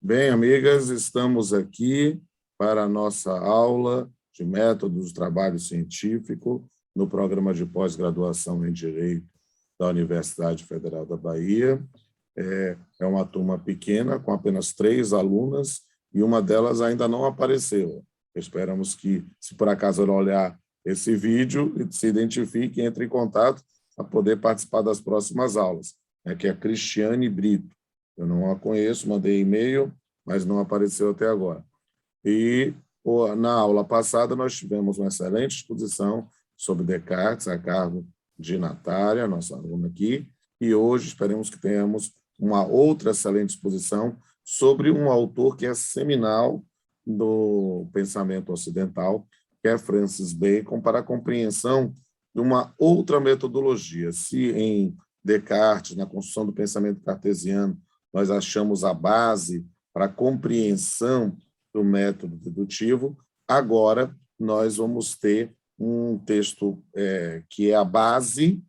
Bem, amigas, estamos aqui para a nossa aula de métodos do trabalho científico no programa de pós-graduação em Direito da Universidade Federal da Bahia. É uma turma pequena, com apenas 3 alunas, e uma delas ainda não apareceu. Esperamos que, se por acaso ela olhar esse vídeo, se identifique e entre em contato para poder participar das próximas aulas, que é a Cristiane Brito. Eu não a conheço, mandei e-mail, mas não apareceu até agora. E na aula passada nós tivemos uma excelente exposição sobre Descartes, a cargo de Natália, nossa aluna aqui, e hoje esperemos que tenhamos uma outra excelente exposição sobre um autor que é seminal do pensamento ocidental, que é Francis Bacon, para a compreensão de uma outra metodologia. Se em Descartes, na construção do pensamento cartesiano, nós achamos a base para a compreensão do método dedutivo, agora nós vamos ter um texto que é a base,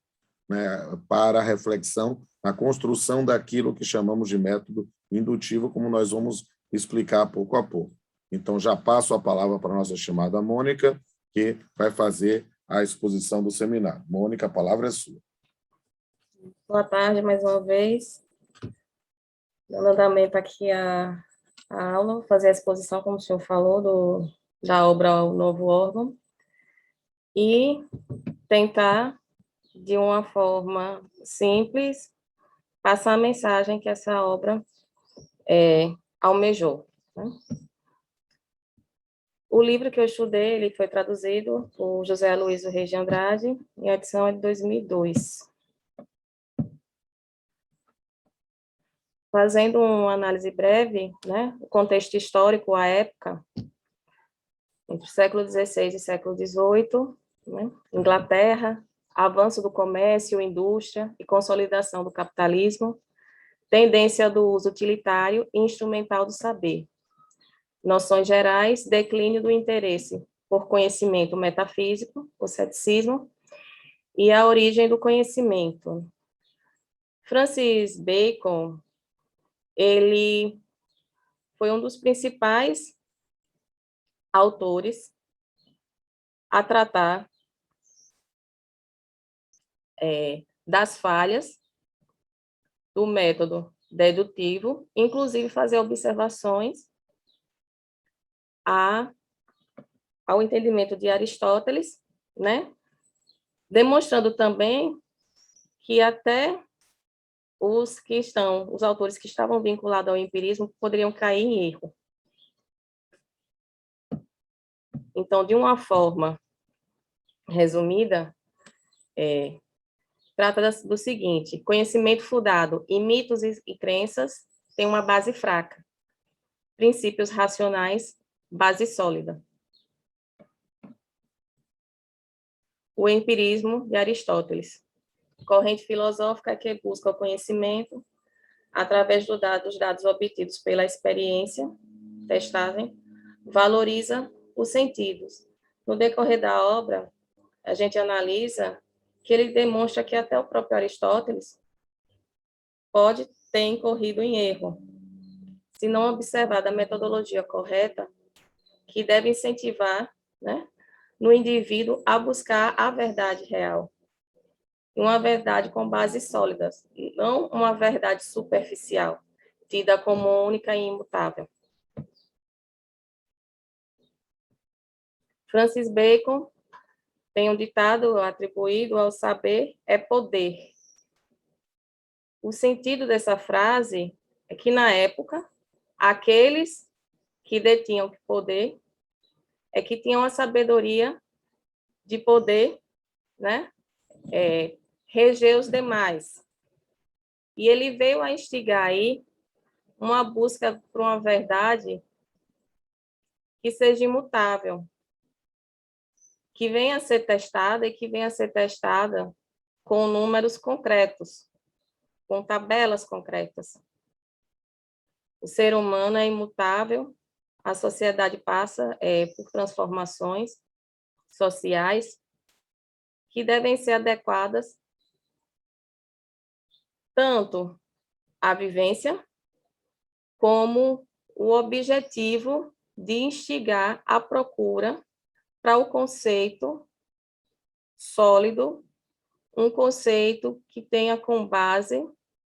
né, para a reflexão na construção daquilo que chamamos de método indutivo, como nós vamos explicar pouco a pouco. Então, já passo a palavra para a nossa estimada Mônica, que vai fazer a exposição do seminário. Mônica, a palavra é sua. Boa tarde, mais uma vez. Dando andamento aqui a aula, fazer a exposição, como o senhor falou, da obra O Novo Órgão, e tentar, de uma forma simples, passar a mensagem que essa obra almejou, né? O livro que eu estudei, ele foi traduzido por José Aloysio Reis de Andrade, e a edição é de 2002. Fazendo uma análise breve, né, o contexto histórico, a época, entre o século XVI e século XVIII, né, Inglaterra, avanço do comércio, indústria e consolidação do capitalismo, tendência do uso utilitário e instrumental do saber, noções gerais, declínio do interesse por conhecimento metafísico, o ceticismo, e a origem do conhecimento. Francis Bacon, ele foi um dos principais autores a tratar das falhas do método dedutivo, inclusive fazer observações ao entendimento de Aristóteles, né? Demonstrando também que até os autores que estavam vinculados ao empirismo poderiam cair em erro. Então, de uma forma resumida, trata do seguinte: conhecimento fundado em mitos e crenças tem uma base fraca. Princípios racionais, base sólida. O empirismo de Aristóteles. Corrente filosófica que busca o conhecimento através dos dados obtidos pela experiência, testagem, valoriza os sentidos. No decorrer da obra, a gente analisa que ele demonstra que até o próprio Aristóteles pode ter incorrido em erro, se não observar da metodologia correta, que deve incentivar, né, no indivíduo a buscar a verdade real. Uma verdade com bases sólidas, não uma verdade superficial, tida como única e imutável. Francis Bacon tem um ditado atribuído ao saber é poder. O sentido dessa frase é que, na época, aqueles que detinham poder é que tinham a sabedoria de poder, né, reger os demais. E ele veio a instigar aí uma busca por uma verdade que seja imutável, que venha a ser testada e que venha a ser testada com números concretos, com tabelas concretas. O ser humano é imutável, a sociedade passa por transformações sociais que devem ser adequadas tanto à vivência como o objetivo de instigar a procura para o conceito sólido, um conceito que tenha como base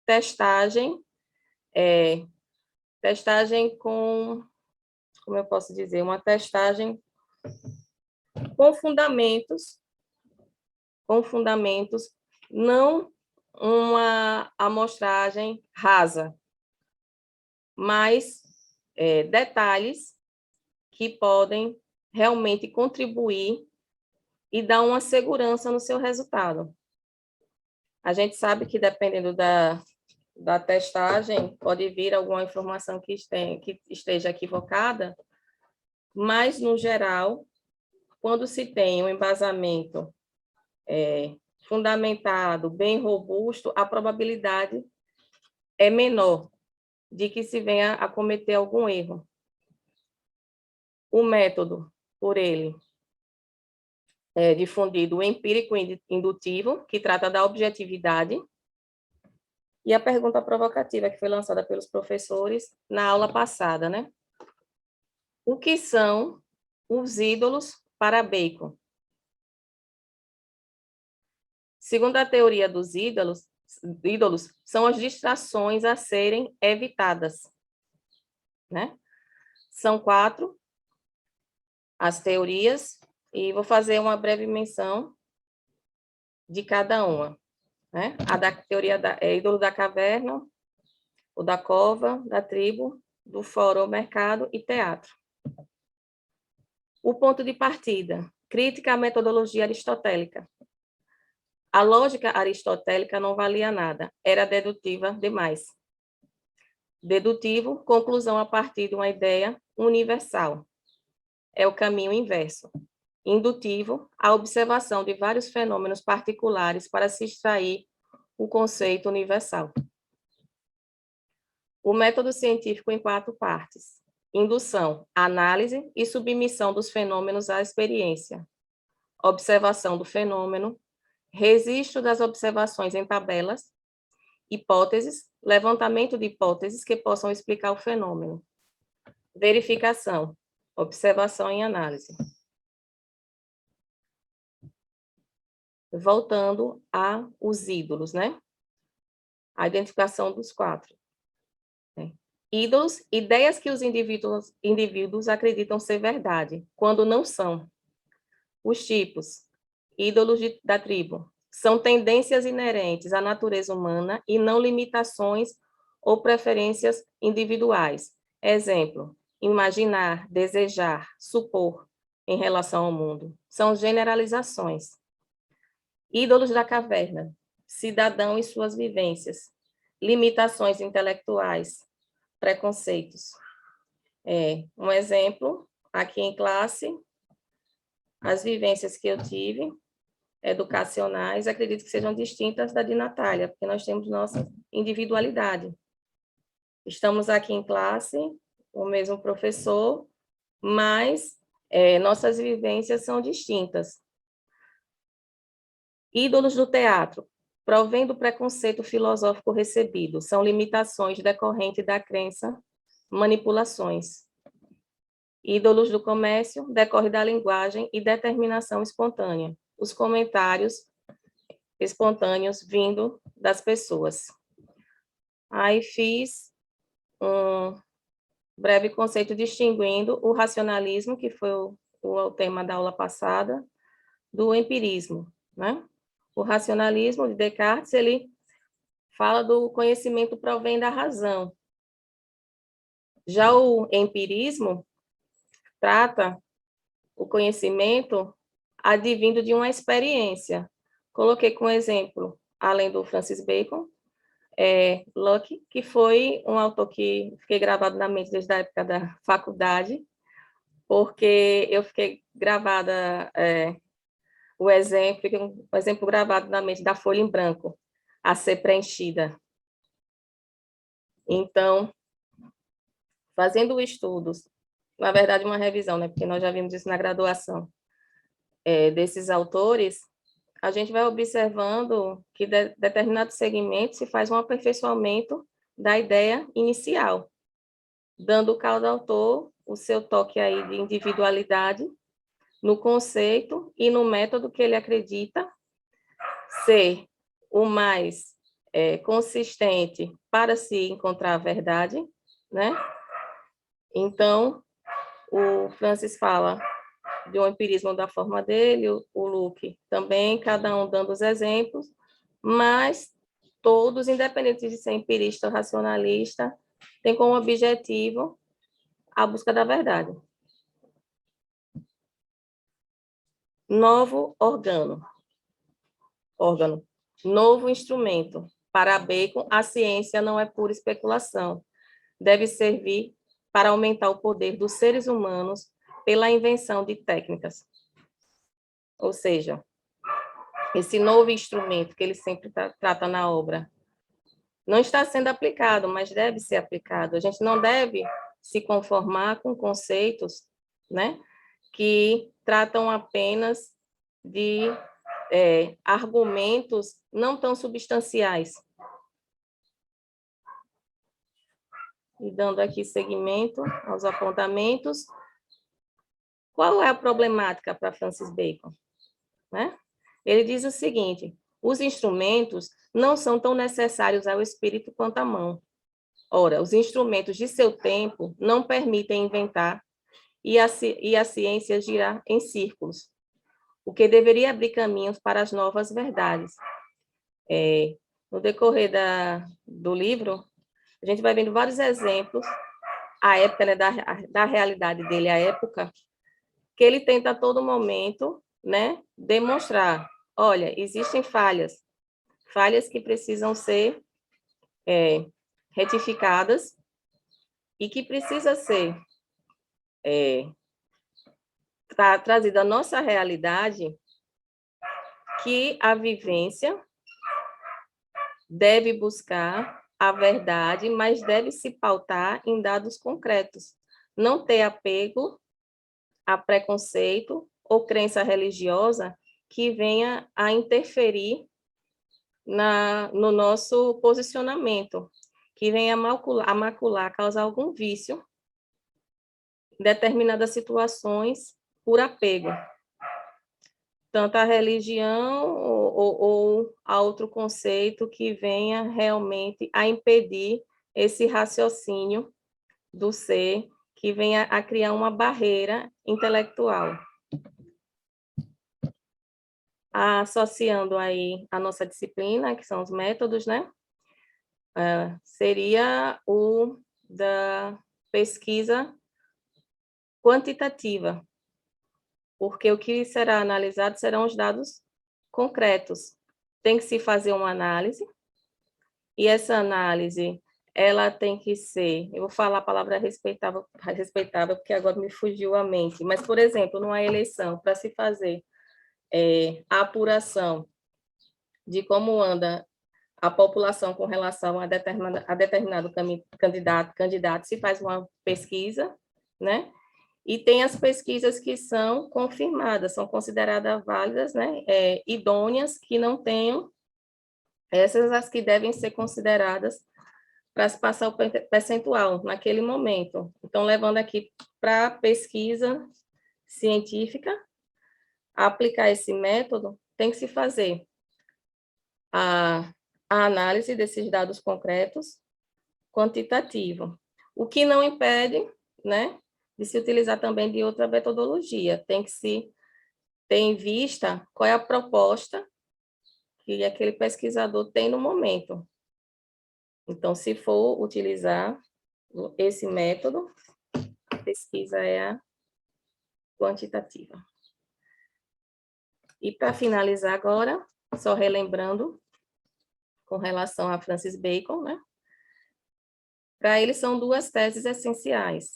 testagem, testagem com, como eu posso dizer, uma testagem com fundamentos, não uma amostragem rasa, mas detalhes que podem realmente contribuir e dar uma segurança no seu resultado. A gente sabe que, dependendo da testagem, pode vir alguma informação que esteja equivocada, mas, no geral, quando se tem um embasamento fundamentado, bem robusto, a probabilidade é menor de que se venha a cometer algum erro. O método, por ele, é difundido o empírico indutivo, que trata da objetividade, e a pergunta provocativa, que foi lançada pelos professores na aula passada, né? O que são os ídolos para Bacon? Segundo a teoria dos ídolos são as distrações a serem evitadas, né? São 4 as teorias, e vou fazer uma breve menção de cada uma, né? A da teoria ídolo da caverna, o da cova, da tribo, do fórum ao mercado e teatro. O ponto de partida, crítica à metodologia aristotélica. A lógica aristotélica não valia nada, era dedutiva demais. Dedutivo, conclusão a partir de uma ideia universal. É o caminho inverso. Indutivo, a observação de vários fenômenos particulares para se extrair o conceito universal. O método científico em 4 partes. Indução, análise e submissão dos fenômenos à experiência. Observação do fenômeno, registro das observações em tabelas, hipóteses, levantamento de hipóteses que possam explicar o fenômeno. Verificação, observação e análise. Voltando aos ídolos, né? A identificação dos 4. Ídolos, ideias que os indivíduos acreditam ser verdade, quando não são. Os tipos, ídolos da tribo, são tendências inerentes à natureza humana e não limitações ou preferências individuais. Exemplo, imaginar, desejar, supor em relação ao mundo. São generalizações. Ídolos da caverna, cidadão e suas vivências, limitações intelectuais, preconceitos. Um exemplo, aqui em classe, as vivências que eu tive, educacionais, acredito que sejam distintas da de Natália, porque nós temos nossa individualidade. Estamos aqui em classe, o mesmo professor, mas nossas vivências são distintas. Ídolos do teatro, provém do preconceito filosófico recebido, são limitações decorrentes da crença, manipulações. Ídolos do comércio, decorre da linguagem e determinação espontânea, os comentários espontâneos vindo das pessoas. Aí fiz um breve conceito distinguindo o racionalismo, que foi o tema da aula passada, do empirismo, né? O racionalismo de Descartes, ele fala do conhecimento provém da razão. Já o empirismo trata o conhecimento advindo de uma experiência. Coloquei como exemplo, além do Francis Bacon, Locke, que foi um autor que fiquei gravado na mente desde a época da faculdade, porque eu fiquei gravada, o exemplo gravado na mente da folha em branco, a ser preenchida. Então, fazendo estudos, na verdade, uma revisão, né, porque nós já vimos isso na graduação, desses autores, a gente vai observando que determinado segmento se faz um aperfeiçoamento da ideia inicial. dando cada autor o seu toque aí de individualidade no conceito e no método que ele acredita ser o mais consistente para se encontrar a verdade, né? Então, o Francis fala de um empirismo da forma dele, o Luke também, cada um dando os exemplos, mas todos, independente de ser empirista ou racionalista, têm como objetivo a busca da verdade. Novo órgão, novo instrumento. Para Bacon, a ciência não é pura especulação. Deve servir para aumentar o poder dos seres humanos pela invenção de técnicas. Ou seja, esse novo instrumento que ele sempre trata na obra não está sendo aplicado, mas deve ser aplicado. A gente não deve se conformar com conceitos, né, que tratam apenas de argumentos não tão substanciais. E dando aqui seguimento aos apontamentos, qual é a problemática para Francis Bacon? Né? Ele diz o seguinte: os instrumentos não são tão necessários ao espírito quanto à mão. Ora, os instrumentos de seu tempo não permitem inventar e a ciência girar em círculos, o que deveria abrir caminhos para as novas verdades. No decorrer do livro, a gente vai vendo vários exemplos, a época, né, da realidade dele, a época, que ele tenta a todo momento, né, demonstrar, olha, existem falhas que precisam ser retificadas e que precisa ser trazida à nossa realidade, que a vivência deve buscar a verdade, mas deve se pautar em dados concretos, não ter apego a preconceito ou crença religiosa que venha a interferir no nosso posicionamento, que venha a macular, causar algum vício em determinadas situações por apego, tanto à religião ou a outro conceito que venha realmente a impedir esse raciocínio do ser, que venha a criar uma barreira intelectual. Associando aí a nossa disciplina, que são os métodos, né? Seria o da pesquisa quantitativa, porque o que será analisado serão os dados concretos. Tem que se fazer uma análise, e essa análise, ela tem que ser, eu vou falar a palavra respeitável, porque agora me fugiu a mente, mas, por exemplo, numa eleição, para se fazer a apuração de como anda a população com relação a determinado candidato, se faz uma pesquisa, né? E tem as pesquisas que são confirmadas, são consideradas válidas, né? Idôneas, que não tenham, essas as que devem ser consideradas para se passar o percentual naquele momento. Então, levando aqui para a pesquisa científica, aplicar esse método, tem que se fazer a análise desses dados concretos quantitativa, o que não impede, né, de se utilizar também de outra metodologia. Tem que se ter em vista qual é a proposta que aquele pesquisador tem no momento. Então, se for utilizar esse método, a pesquisa é a quantitativa. E para finalizar agora, só relembrando, com relação a Francis Bacon, né? Para ele são duas teses essenciais.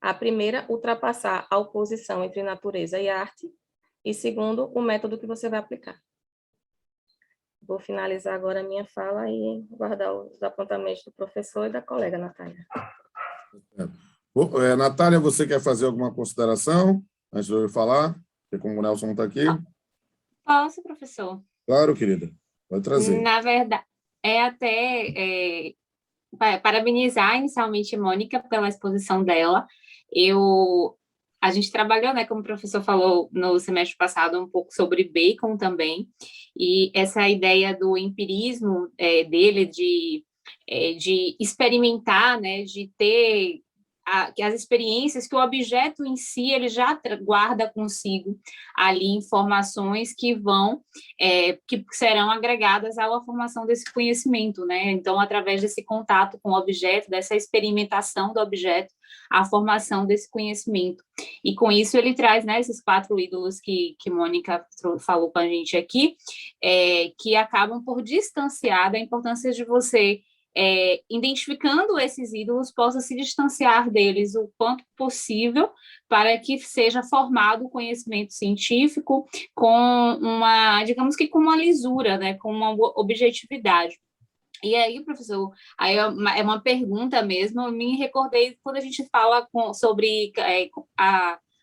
A primeira, ultrapassar a oposição entre natureza e arte, e segundo, o método que você vai aplicar. Vou finalizar agora a minha fala e guardar os apontamentos do professor e da colega Natália. Natália, você quer fazer alguma consideração antes de eu falar? Porque como o Nelson está aqui. Posso, professor? Claro, querida. Pode trazer. Na verdade, é até parabenizar inicialmente Mônica pela exposição dela. A gente trabalhou, né, como o professor falou no semestre passado, um pouco sobre Bacon também, e essa ideia do empirismo dele, de experimentar, né, de ter as experiências, que o objeto em si ele já guarda consigo ali informações que que serão agregadas à formação desse conhecimento, né? Então, através desse contato com o objeto, dessa experimentação do objeto, a formação desse conhecimento. E com isso ele traz, né, esses 4 ídolos que Mônica falou com a gente aqui, que acabam por distanciar da importância de você identificando esses ídolos, possa se distanciar deles o quanto possível para que seja formado o conhecimento científico com digamos que com uma lisura, né, com uma objetividade. E aí, professor, aí é uma pergunta mesmo, eu me recordei quando a gente fala sobre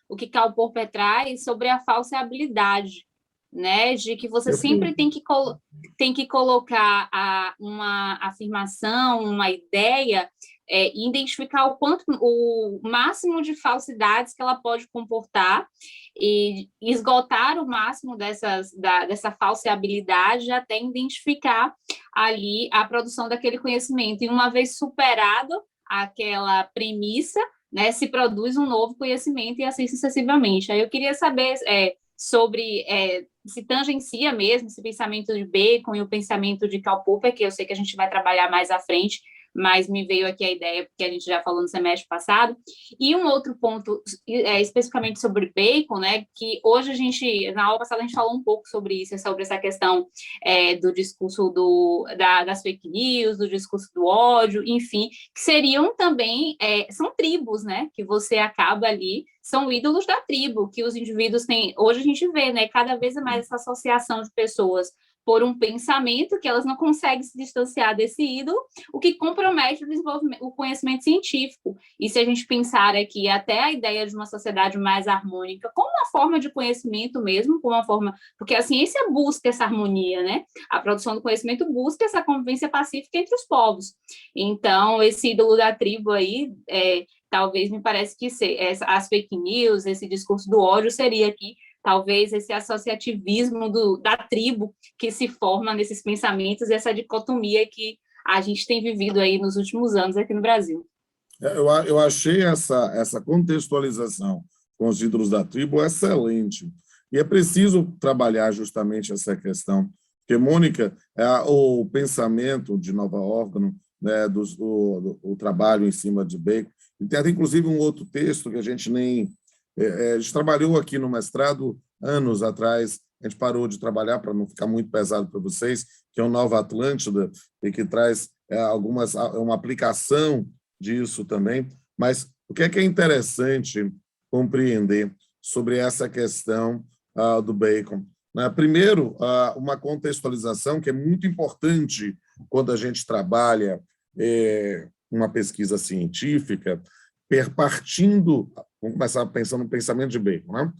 o que Karl Popper traz sobre a falseabilidade, né, de que você sempre tem que colocar uma afirmação, uma ideia, e identificar o máximo de falsidades que ela pode comportar e esgotar o máximo dessa falseabilidade até identificar ali a produção daquele conhecimento. E uma vez superado aquela premissa, né, se produz um novo conhecimento e assim sucessivamente. Aí eu queria saber sobre se tangencia mesmo esse pensamento de Bacon e o pensamento de Karl Popper, que eu sei que a gente vai trabalhar mais à frente, mas me veio aqui a ideia, porque a gente já falou no semestre passado. E um outro ponto, especificamente sobre Bacon, né, que hoje na aula passada a gente falou um pouco sobre isso, sobre essa questão do discurso das fake news, do discurso do ódio, enfim, que seriam também, são tribos, né, que você acaba ali, são ídolos da tribo, que os indivíduos têm, hoje a gente vê, né, cada vez mais essa associação de pessoas por um pensamento que elas não conseguem se distanciar desse ídolo, o que compromete o conhecimento científico. E se a gente pensar aqui até a ideia de uma sociedade mais harmônica, como uma forma de conhecimento mesmo, como uma forma... Porque a ciência busca essa harmonia, né? A produção do conhecimento busca essa convivência pacífica entre os povos. Então, esse ídolo da tribo aí, talvez me parece que as fake news, esse discurso do ódio seria aqui talvez esse associativismo da tribo que se forma nesses pensamentos, essa dicotomia que a gente tem vivido aí nos últimos anos aqui no Brasil. Eu achei essa contextualização com os ídolos da tribo excelente. E é preciso trabalhar justamente essa questão, porque, Mônica, o pensamento de Nova Órgão, né, o trabalho em cima de Bacon, e tem até, inclusive, um outro texto que a gente a gente trabalhou aqui no mestrado anos atrás, a gente parou de trabalhar para não ficar muito pesado para vocês, que é o Nova Atlântida, e que traz uma aplicação disso também. Mas o que é interessante compreender sobre essa questão do Bacon? Primeiro, uma contextualização que é muito importante quando a gente trabalha uma pesquisa científica, partindo, vamos começar pensando no pensamento de Bacon, né?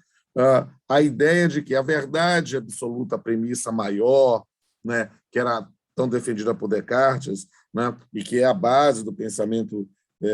A ideia de que a verdade absoluta, a premissa maior, né, que era tão defendida por Descartes, né, e que é a base do pensamento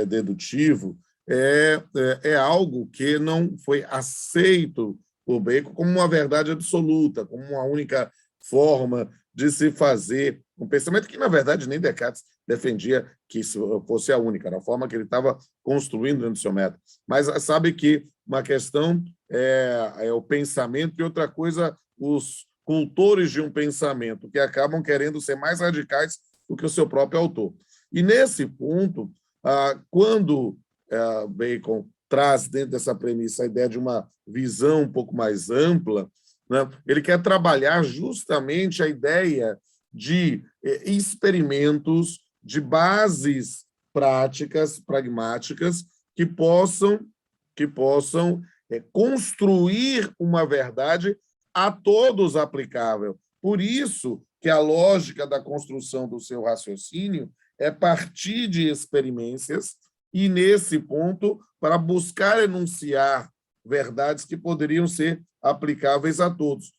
dedutivo, é algo que não foi aceito por Bacon como uma verdade absoluta, como uma única forma de se fazer um pensamento que, na verdade, nem Descartes defendia que isso fosse a única, era a forma que ele estava construindo dentro do seu método. Mas sabe que uma questão é o pensamento e outra coisa os cultores de um pensamento, que acabam querendo ser mais radicais do que o seu próprio autor. E, nesse ponto, quando Bacon traz dentro dessa premissa a ideia de uma visão um pouco mais ampla, né, ele quer trabalhar justamente a ideia de experimentos, de bases práticas, pragmáticas, que possam construir uma verdade a todos aplicável. Por isso que a lógica da construção do seu raciocínio é partir de experiências e, nesse ponto, para buscar enunciar verdades que poderiam ser aplicáveis a todos.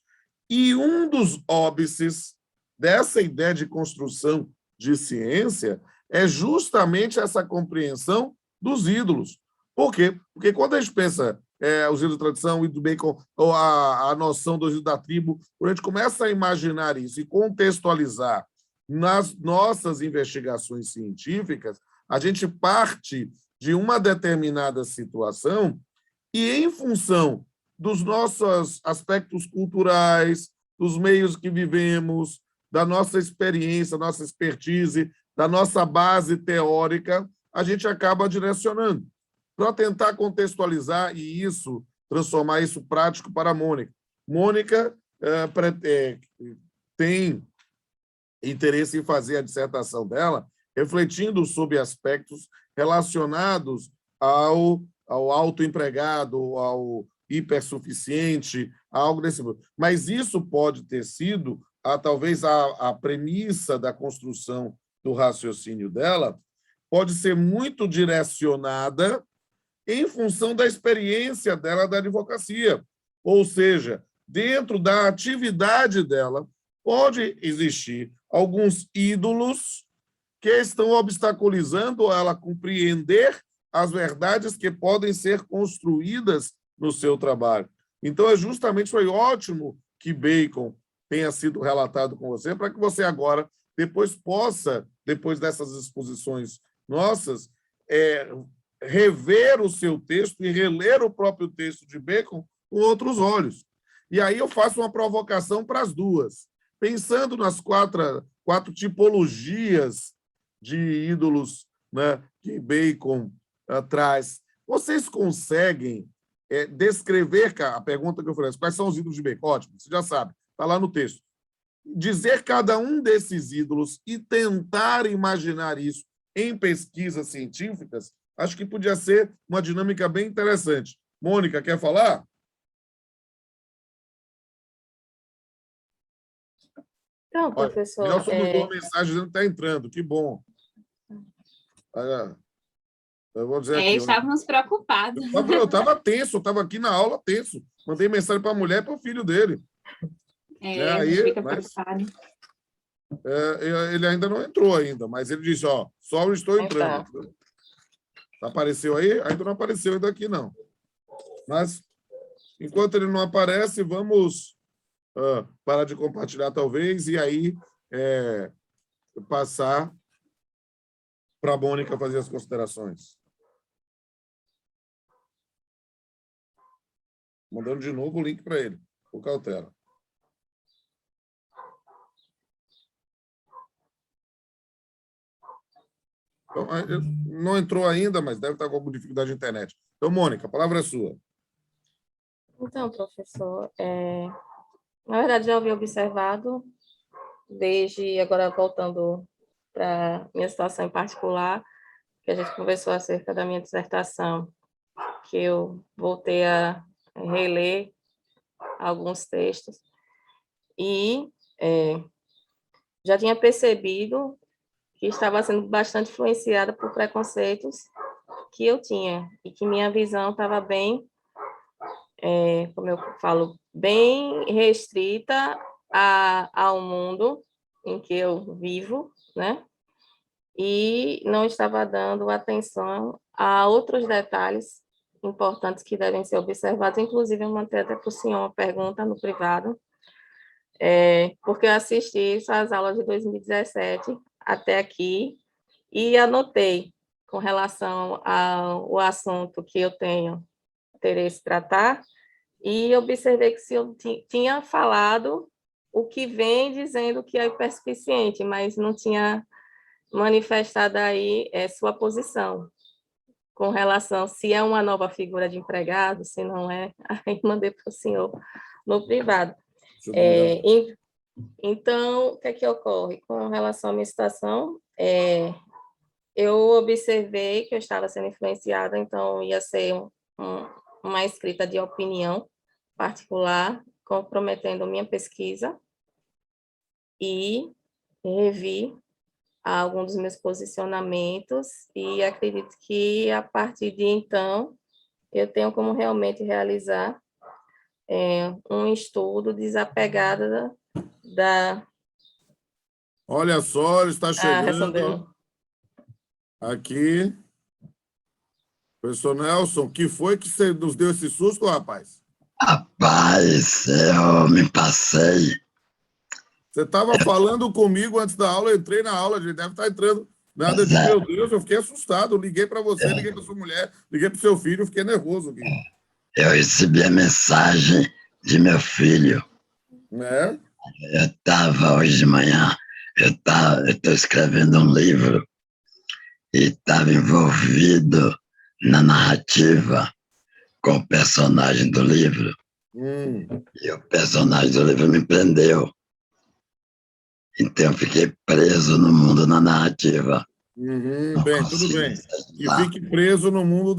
E um dos óbices dessa ideia de construção de ciência é justamente essa compreensão dos ídolos. Por quê? Porque quando a gente pensa os ídolos de tradição, o ídolo do Bacon, ou a noção do ídolo da tribo, quando a gente começa a imaginar isso e contextualizar nas nossas investigações científicas, a gente parte de uma determinada situação e, em função dos nossos aspectos culturais, dos meios que vivemos, da nossa experiência, nossa expertise, da nossa base teórica, a gente acaba direcionando para tentar contextualizar e isso, transformar isso prático para a Mônica. Mônica tem interesse em fazer a dissertação dela refletindo sobre aspectos relacionados ao autoempregado, ao hipersuficiente, algo desse tipo. Mas isso pode ter sido, talvez, a premissa da construção do raciocínio dela, pode ser muito direcionada em função da experiência dela da advocacia. Ou seja, dentro da atividade dela, pode existir alguns ídolos que estão obstaculizando ela compreender as verdades que podem ser construídas no seu trabalho. Então, foi ótimo que Bacon tenha sido relatado com você, para que você agora, depois dessas exposições nossas, rever o seu texto e reler o próprio texto de Bacon com outros olhos. E aí eu faço uma provocação para as duas. Pensando nas quatro tipologias de ídolos, né, que Bacon traz, vocês conseguem descrever, a pergunta que eu falei, quais são os ídolos de Bacon? Ótimo, você já sabe, está lá no texto. Dizer cada um desses ídolos e tentar imaginar isso em pesquisas científicas, acho que podia ser uma dinâmica bem interessante. Mônica, quer falar? Então, professor... Nelson mandou uma mensagem dizendo que está entrando, que bom. Eu vou dizer aqui. Estávamos preocupados. Eu estava tenso, eu estava aqui na aula tenso. Mandei mensagem para a mulher e para o filho dele. A gente fica preocupado. Ele ainda não entrou ainda, mas ele disse, só eu estou entrando. Apareceu aí? Ainda não apareceu ainda aqui, não. Mas, enquanto ele não aparece, vamos parar de compartilhar, talvez, e aí passar para a Mônica fazer as considerações. Mandando de novo o link para ele, por cautela. Então, não entrou ainda, mas deve estar com alguma dificuldade de internet. Então, Mônica, a palavra é sua. Então, professor, na verdade, já havia observado, desde agora voltando para minha situação em particular, que a gente conversou acerca da minha dissertação, que eu voltei a reler alguns textos e já tinha percebido que estava sendo bastante influenciada por preconceitos que eu tinha e que minha visão estava bem, como eu falo, bem restrita ao mundo em que eu vivo, né? E não estava dando atenção a outros detalhes importantes que devem ser observados, inclusive eu mandei até para o senhor uma pergunta no privado, porque eu assisti as aulas de 2017 até aqui e anotei com relação ao assunto que eu tenho interesse tratar, e observei que se eu tinha falado o que vem dizendo que é hipersuficiente, mas não tinha manifestado aí sua posição com relação se é uma nova figura de empregado, se não é, aí mandei para o senhor no privado. Então, o que é que ocorre? Com relação à minha situação, eu observei que eu estava sendo influenciada, então ia ser uma escrita de opinião particular, comprometendo minha pesquisa, e revi alguns dos meus posicionamentos, e acredito que, a partir de então, eu tenho como realmente realizar um estudo desapegado da... Olha só, ele está chegando. Respondendo. Aqui. Professor Nelson, que foi que você nos deu esse susto, rapaz? Rapaz, eu me passei. Você estava falando comigo antes da aula, eu entrei na aula, a gente deve estar entrando. Nada Pois de, é, meu Deus, eu fiquei assustado. Liguei para você, liguei para sua mulher, liguei para o seu filho, fiquei nervoso aqui. eu recebi a mensagem de meu filho. Né? Eu estava hoje de manhã, eu estou escrevendo um livro e estava envolvido na narrativa com o personagem do livro. E o personagem do livro me prendeu. Então eu fiquei preso no mundo da narrativa. Bem, tudo bem. Que fique preso no mundo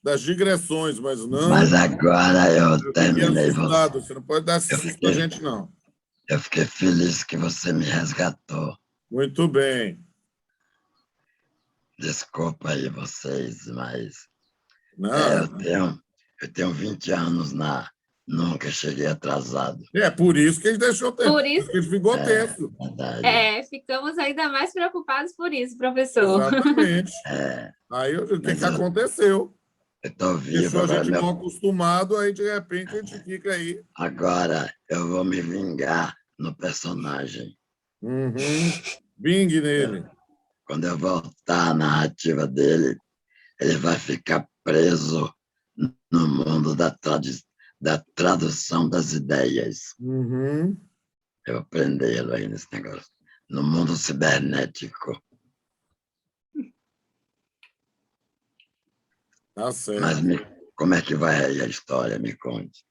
das digressões, mas não. Mas agora eu Eu fiquei terminei assustado. Você não pode dar esse susto pra gente, não. Eu fiquei feliz que você me resgatou. Muito bem. Desculpa aí vocês, mas Não. eu tenho 20 anos nunca cheguei atrasado. É por isso que ele deixou tempo. Por isso, Ele ficou tenso. Verdade. ficamos ainda mais preocupados por isso, professor. Exatamente. Aí o que aconteceu? Eu estou vivo. Deixou a Agora, gente mal acostumado, aí de repente a gente fica aí. agora eu vou me vingar no personagem. Bing nele. Quando eu voltar à narrativa dele, ele vai ficar preso no mundo da tradução das ideias. Eu vou prendê-lo aí nesse negócio. No mundo cibernético. Tá certo. Mas como é que vai aí a história? Me conte.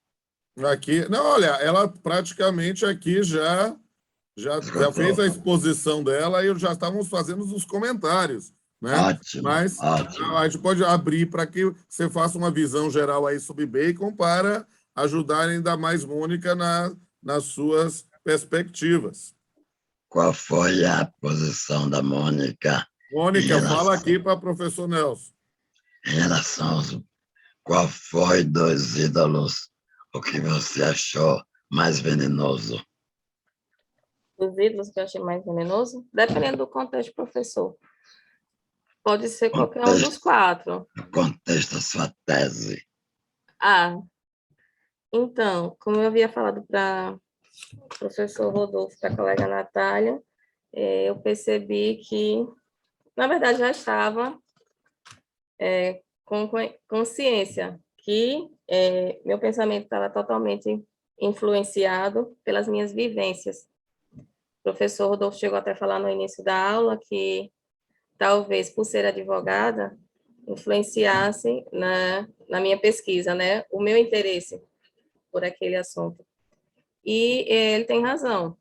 Aqui, não, olha, ela praticamente aqui já fez a exposição dela e já estávamos fazendo os comentários, né? Ótimo, Mas ótimo. a gente pode abrir para que você faça uma visão geral aí sobre Bacon para ajudar ainda mais Mônica nas suas perspectivas. Qual foi a posição da Mônica? Mônica, fala aqui para o professor Nelson. Em relação aos... Qual foi dos ídolos o que você achou mais venenoso? Os ídolos que eu achei mais venenoso, dependendo do contexto, professor. Pode ser qualquer um dos 4. No contexto da sua tese. Então, como eu havia falado para o professor Rodolfo, para a colega Natália, eu percebi que, na verdade, já estava com consciência que meu pensamento estava totalmente influenciado pelas minhas vivências. O professor Rodolfo chegou até a falar no início da aula que, talvez, por ser advogada, influenciasse na minha pesquisa, né? O meu interesse por aquele assunto. E ele tem razão.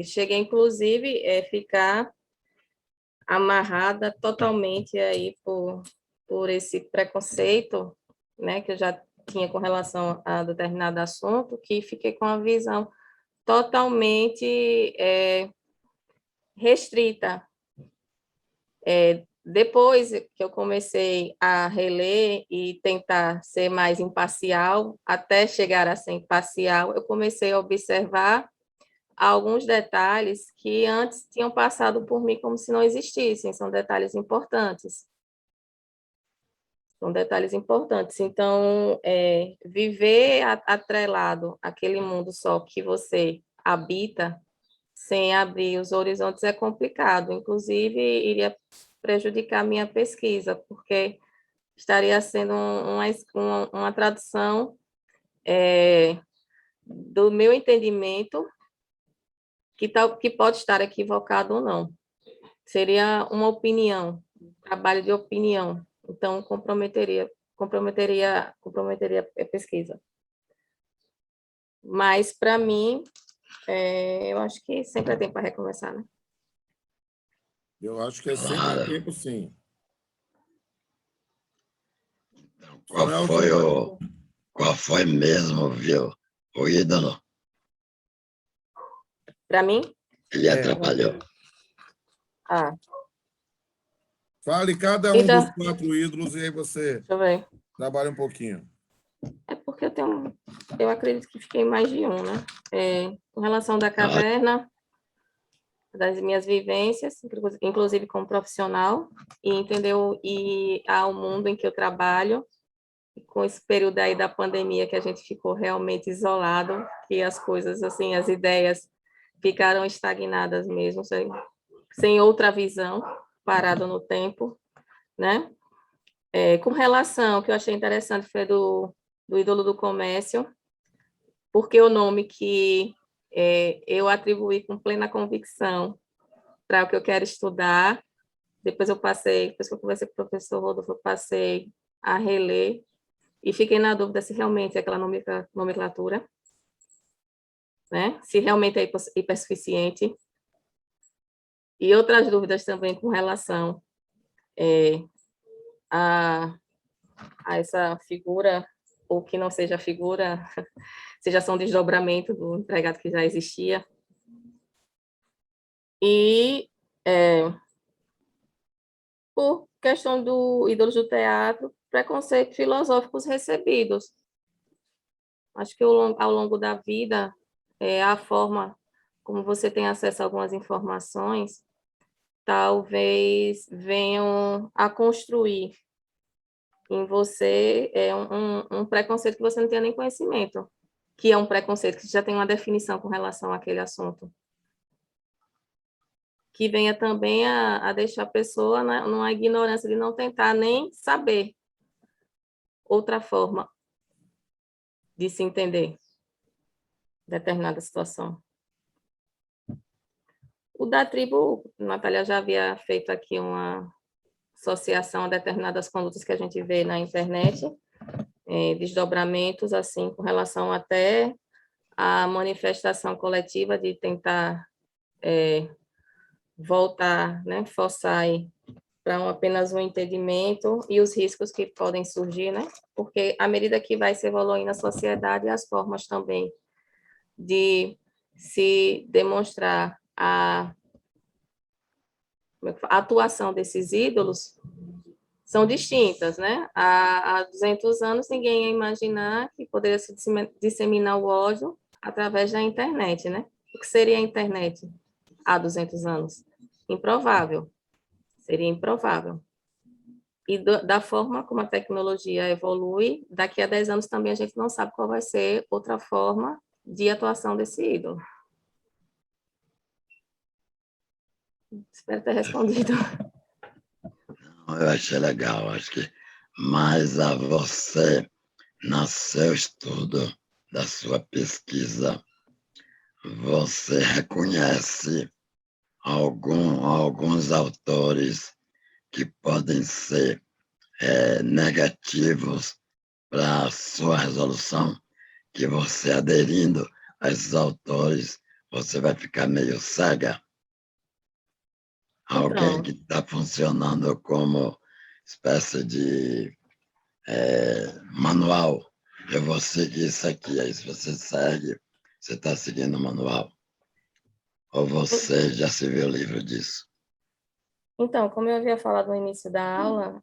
Cheguei, inclusive, a ficar amarrada totalmente aí por esse preconceito, né, que eu já tinha com relação a determinado assunto, que fiquei com a visão totalmente restrita. Depois que eu comecei a reler e tentar ser mais imparcial, até chegar a ser imparcial, eu comecei a observar alguns detalhes que antes tinham passado por mim como se não existissem, são detalhes importantes. São detalhes importantes. Então, viver atrelado àquele mundo só que você habita, sem abrir os horizontes, é complicado. Inclusive, iria prejudicar minha pesquisa, porque estaria sendo uma tradução do meu entendimento, que pode estar equivocado ou não. Seria uma opinião, trabalho de opinião. Então, comprometeria a pesquisa. Mas, para mim, eu acho que sempre é tempo para recomeçar, né? Eu acho que é sempre tempo, sim. Qual foi mesmo, viu, o ídolo? Para mim? Ele atrapalhou. Fale cada um dos 4 ídolos e aí você trabalha um pouquinho. É porque eu acredito que fiquei mais de um, né? Em relação da caverna, das minhas vivências, inclusive como profissional, e entendeu e ao mundo em que eu trabalho, com esse período aí da pandemia que a gente ficou realmente isolado, que as coisas, assim, as ideias ficaram estagnadas mesmo, sem outra visão, parado no tempo, né? Com relação, que eu achei interessante foi do ídolo do comércio, porque o nome que eu atribuí com plena convicção para o que eu quero estudar, depois que eu conversei com o professor Rodolfo, eu passei a reler e fiquei na dúvida se realmente é aquela nomenclatura, né? Se realmente é hipersuficiente. E outras dúvidas também com relação a essa figura, ou que não seja figura, seja só um desdobramento do empregado que já existia. E por questão do ídolos do teatro, preconceitos filosóficos recebidos. Acho que ao longo da vida, a forma como você tem acesso a algumas informações, talvez venham a construir em você um preconceito que você não tem nem conhecimento, que é um preconceito que já tem uma definição com relação àquele assunto. Que venha também a deixar a pessoa numa ignorância de não tentar nem saber outra forma de se entender determinada situação. O da tribo, a Natália já havia feito aqui uma associação a determinadas condutas que a gente vê na internet, desdobramentos, assim, com relação até à manifestação coletiva de tentar voltar, né, forçar para apenas um entendimento e os riscos que podem surgir, né? Porque à medida que vai se evoluindo a sociedade, as formas também de se demonstrar a atuação desses ídolos são distintas, né? Há 200 anos, ninguém ia imaginar que poderia se disseminar o ódio através da internet, né? O que seria a internet há 200 anos? Improvável. Seria improvável. E da forma como a tecnologia evolui, daqui a 10 anos também a gente não sabe qual vai ser outra forma de atuação desse ídolo. Espero ter respondido. Eu achei legal, acho que mais a você, no seu estudo da sua pesquisa, você reconhece alguns autores que podem ser negativos para a sua resolução, que você aderindo a esses autores, você vai ficar meio cega. Alguém que está funcionando como espécie de manual. Eu vou seguir isso aqui, aí se você segue, você está seguindo o manual. Ou você já se viu livre disso? Então, como eu havia falado no início da aula,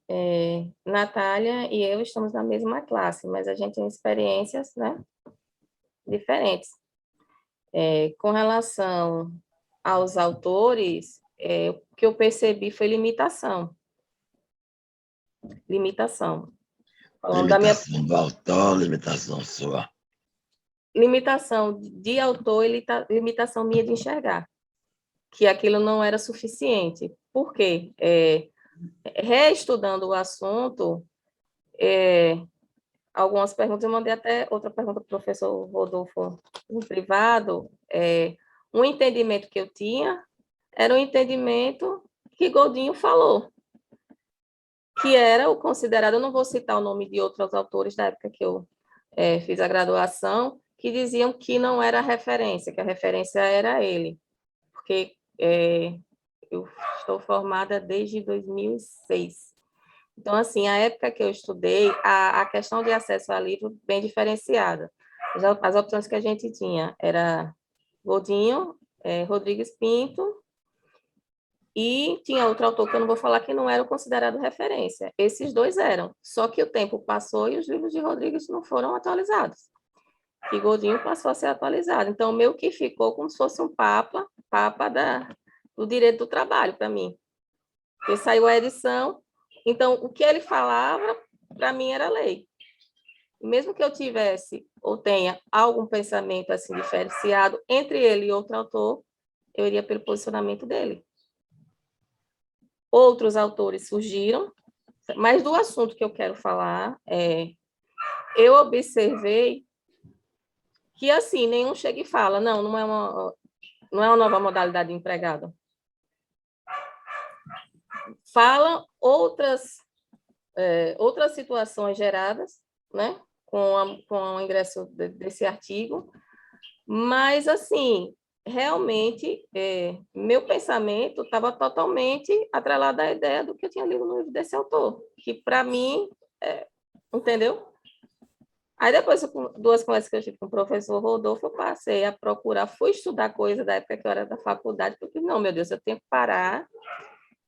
Natália e eu estamos na mesma classe, mas a gente tem experiências, né, diferentes. Com relação aos autores, o que eu percebi foi limitação. Limitação. Falando da minha Limitação do autor, limitação sua. limitação de autor e limitação minha de enxergar, que aquilo não era suficiente. Por quê? Reestudando o assunto, algumas perguntas, eu mandei até outra pergunta para o professor Rodolfo no privado, um entendimento que eu tinha era o entendimento que Godinho falou, que era o considerado, eu não vou citar o nome de outros autores da época que eu fiz a graduação, que diziam que não era referência, que a referência era ele, porque eu estou formada desde 2006. Então, assim, a época que eu estudei, a questão de acesso a livro bem diferenciada. As opções que a gente tinha era Godinho, Rodrigues Pinto, e tinha outro autor que eu não vou falar que não era considerado referência. Esses dois eram, só que o tempo passou e os livros de Rodrigues não foram atualizados. E Godinho passou a ser atualizado. Então, meio que ficou como se fosse um papa do direito do trabalho para mim. Porque saiu a edição, então o que ele falava, para mim, era lei. Mesmo que eu tivesse ou tenha algum pensamento assim diferenciado entre ele e outro autor, eu iria pelo posicionamento dele. Outros autores surgiram, mas do assunto que eu quero falar eu observei que, assim, nenhum chega e fala, não é uma nova modalidade de empregado. Falam outras situações geradas, né, com o ingresso desse artigo, mas, assim, realmente, meu pensamento estava totalmente atrelado à ideia do que eu tinha lido no livro desse autor, que, para mim, entendeu? Aí, depois, duas conversas que eu tive com o professor Rodolfo, eu passei a procurar, fui estudar coisa da época que eu era da faculdade, porque, não, meu Deus, eu tenho que parar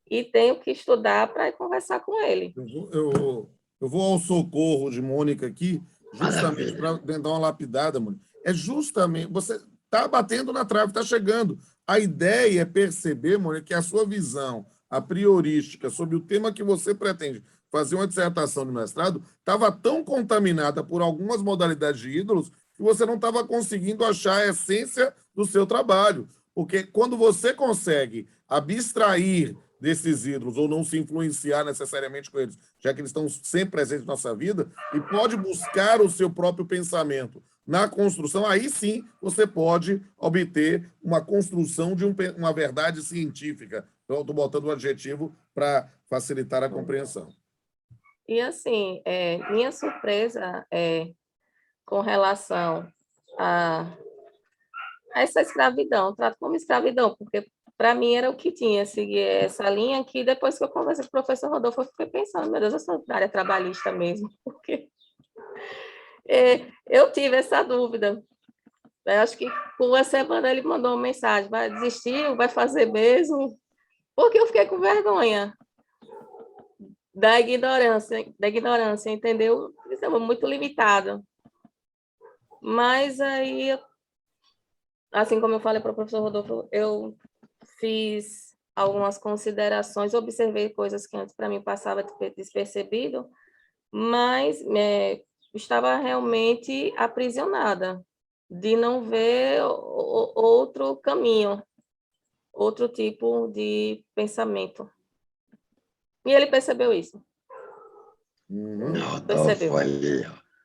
e tenho que estudar para conversar com ele. Eu vou ao socorro de Mônica aqui, justamente Maravilha. para dar uma lapidada, Mônica. É justamente, você está batendo na trave, está chegando. A ideia é perceber, Mônica, que a sua visão a priorística sobre o tema que você pretende fazer uma dissertação de mestrado estava tão contaminada por algumas modalidades de ídolos que você não estava conseguindo achar a essência do seu trabalho. Porque quando você consegue abstrair desses ídolos ou não se influenciar necessariamente com eles, já que eles estão sempre presentes na nossa vida, e pode buscar o seu próprio pensamento na construção, aí sim você pode obter uma construção de uma verdade científica. Eu estou botando um adjetivo para facilitar a compreensão. E, assim, minha surpresa com relação a essa escravidão, trato como escravidão, porque para mim era o que tinha, seguir essa linha, que depois que eu conversei com o professor Rodolfo, eu fiquei pensando, meu Deus, eu sou da área trabalhista mesmo, porque eu tive essa dúvida. Eu acho que por uma semana ele mandou uma mensagem, vai desistir, vai fazer mesmo, porque eu fiquei com vergonha da ignorância, entendeu? Isso é muito limitado. Mas aí, assim como eu falei para o professor Rodolfo, eu fiz algumas considerações, observei coisas que antes para mim passava despercebido, mas estava realmente aprisionada de não ver outro caminho, outro tipo de pensamento. E ele percebeu isso. Rodolfo ali,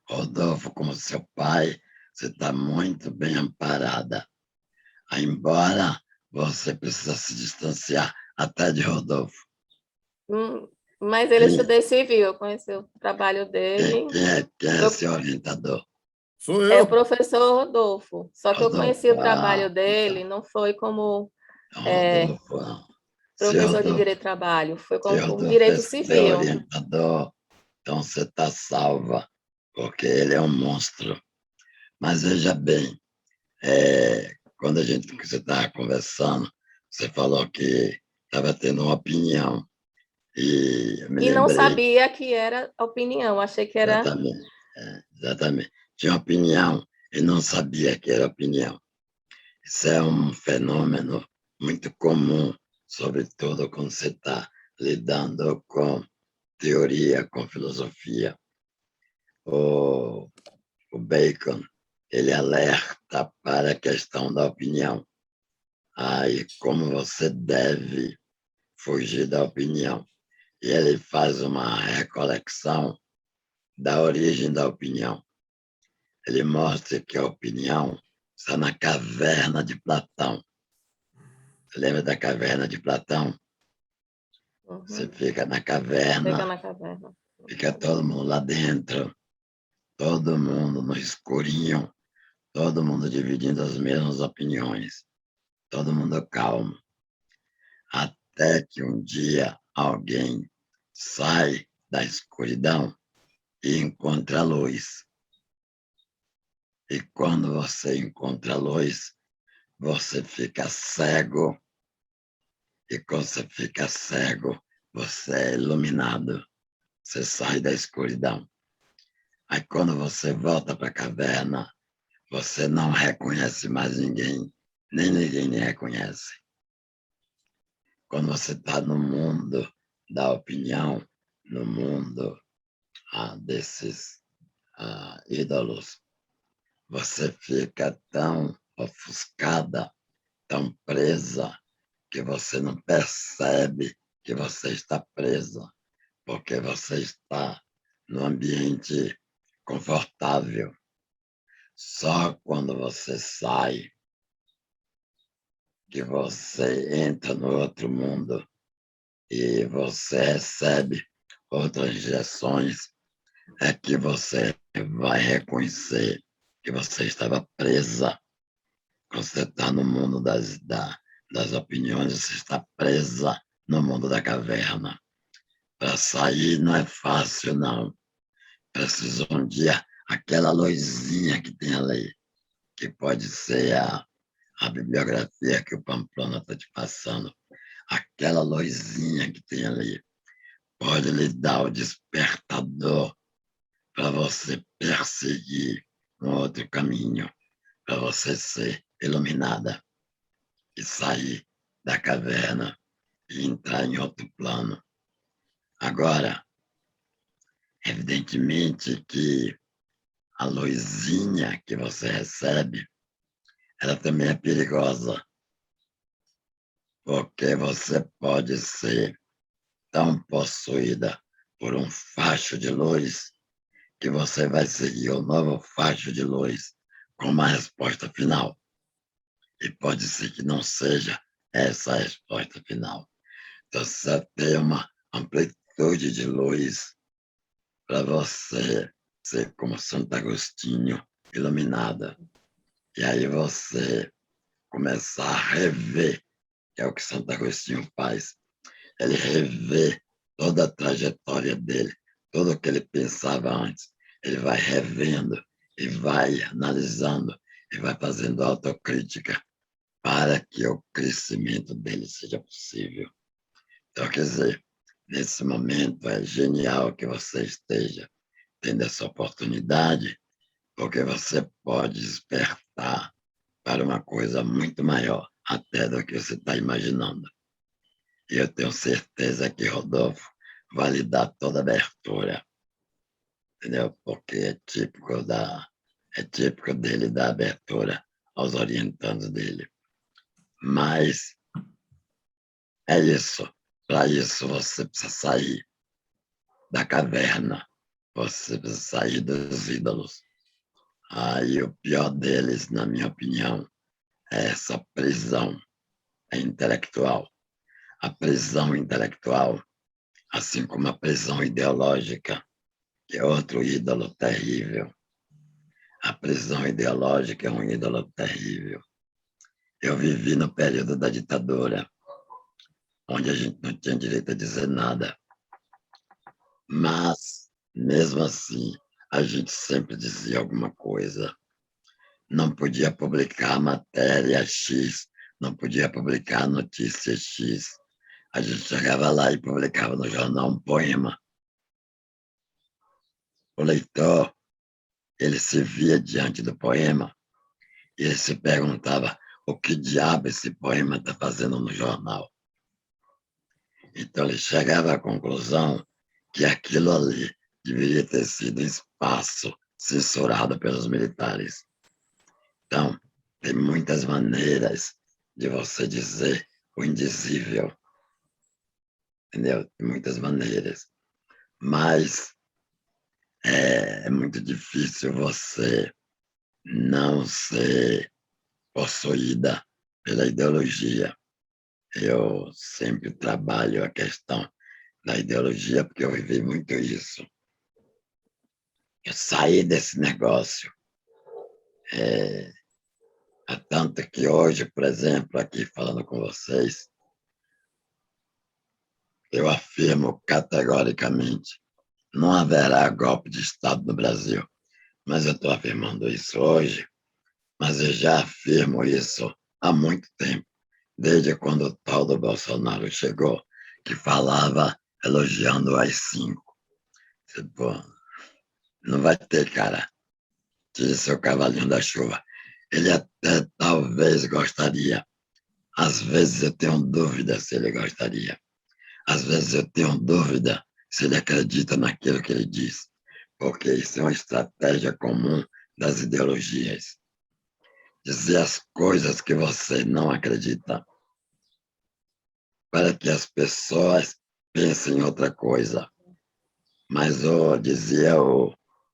Rodolfo, como seu pai, você está muito bem amparada. Embora você precisa se distanciar até de Rodolfo. Mas ele estudou civil, eu conheci o trabalho dele. Quem é seu orientador? Sou eu. É o professor Rodolfo. Só que eu conheci o trabalho dele, então, não foi como Rodolfo, não. professor de direito do trabalho, foi Se como Rodolfo é direito seu civil. orientador, então você está salva, porque ele é um monstro. Mas veja bem, quando você estava conversando, você falou que estava tendo uma opinião. E eu me E não lembrei. sabia que era opinião, achei que era. Exatamente. Tinha opinião e não sabia que era opinião. Isso é um fenômeno muito comum, sobretudo quando você está lidando com teoria, com filosofia. O Bacon, ele alerta para a questão da opinião. E como você deve fugir da opinião. E ele faz uma recolecção da origem da opinião. Ele mostra que a opinião está na caverna de Platão. Você lembra da caverna de Platão? Uhum. Você fica na caverna, fica todo mundo lá dentro, todo mundo no escurinho, todo mundo dividindo as mesmas opiniões, todo mundo calmo. Até que um dia alguém sai da escuridão e encontra a luz. E quando você encontra a luz, você fica cego. E quando você fica cego, você é iluminado. Você sai da escuridão. Aí quando você volta para a caverna, você não reconhece mais ninguém, nem ninguém lhe reconhece. quando você está no mundo da opinião, no mundo desses ídolos, você fica tão ofuscada, tão presa, que você não percebe que você está presa, porque você está num ambiente confortável. Só quando você sai, que você entra no outro mundo e você recebe outras injeções, é que você vai reconhecer que você estava presa. Quando você está no mundo das opiniões, você está presa no mundo da caverna. Para sair não é fácil, não. Precisa um dia aquela luzinha que tem ali, que pode ser a bibliografia que o Pamplona está te passando. Aquela luzinha que tem ali pode lhe dar o despertador para você perseguir um outro caminho, para você ser iluminada e sair da caverna e entrar em outro plano. Agora, evidentemente que a luzinha que você recebe, ela também é perigosa, porque você pode ser tão possuída por um facho de luz que você vai seguir o novo facho de luz como a resposta final. E pode ser que não seja essa a resposta final. Então, você tem uma amplitude de luz para você ser como Santo Agostinho, iluminada. E aí você começar a rever, que é o que Santo Agostinho faz. Ele revê toda a trajetória dele, tudo o que ele pensava antes. Ele vai revendo e vai analisando e vai fazendo autocrítica para que o crescimento dele seja possível. Então, quer dizer, nesse momento é genial que você esteja tendo essa oportunidade, porque você pode despertar para uma coisa muito maior, até do que você está imaginando. E eu tenho certeza que Rodolfo vai lhe dar toda a abertura, entendeu? Porque é típico dele dar abertura aos orientandos dele. Mas é isso. Para isso você precisa sair da caverna, você precisa sair dos ídolos. Aí o pior deles, na minha opinião, é essa prisão intelectual. A prisão intelectual, assim como a prisão ideológica, que é outro ídolo terrível. A prisão ideológica é um ídolo terrível. Eu vivi no período da ditadura, onde a gente não tinha direito a dizer nada. Mas, mesmo assim, a gente sempre dizia alguma coisa. Não podia publicar matéria X, não podia publicar notícia X. A gente chegava lá e publicava no jornal um poema. O leitor, ele se via diante do poema e ele se perguntava o que diabo esse poema está fazendo no jornal. Então ele chegava à conclusão que aquilo ali deveria ter sido espaço censurado pelos militares. Então, tem muitas maneiras de você dizer o indizível, entendeu? Tem muitas maneiras. Mas é muito difícil você não ser possuída pela ideologia. Eu sempre trabalho a questão da ideologia porque eu vivi muito isso. Eu saí desse negócio. Tanto que hoje, por exemplo, aqui falando com vocês, eu afirmo categoricamente, não haverá golpe de Estado no Brasil. Mas eu estou afirmando isso hoje, mas eu já afirmo isso há muito tempo, desde quando o tal do Bolsonaro chegou, que falava elogiando o AI-5. Pô, não vai ter, cara. Tire seu cavalinho da chuva. Ele até talvez gostaria Às vezes eu tenho dúvida se ele gostaria. Às vezes eu tenho dúvida se ele acredita naquilo que ele diz, porque isso é uma estratégia comum das ideologias. Dizer as coisas que você não acredita, para que as pessoas pensem em outra coisa. Mas dizia o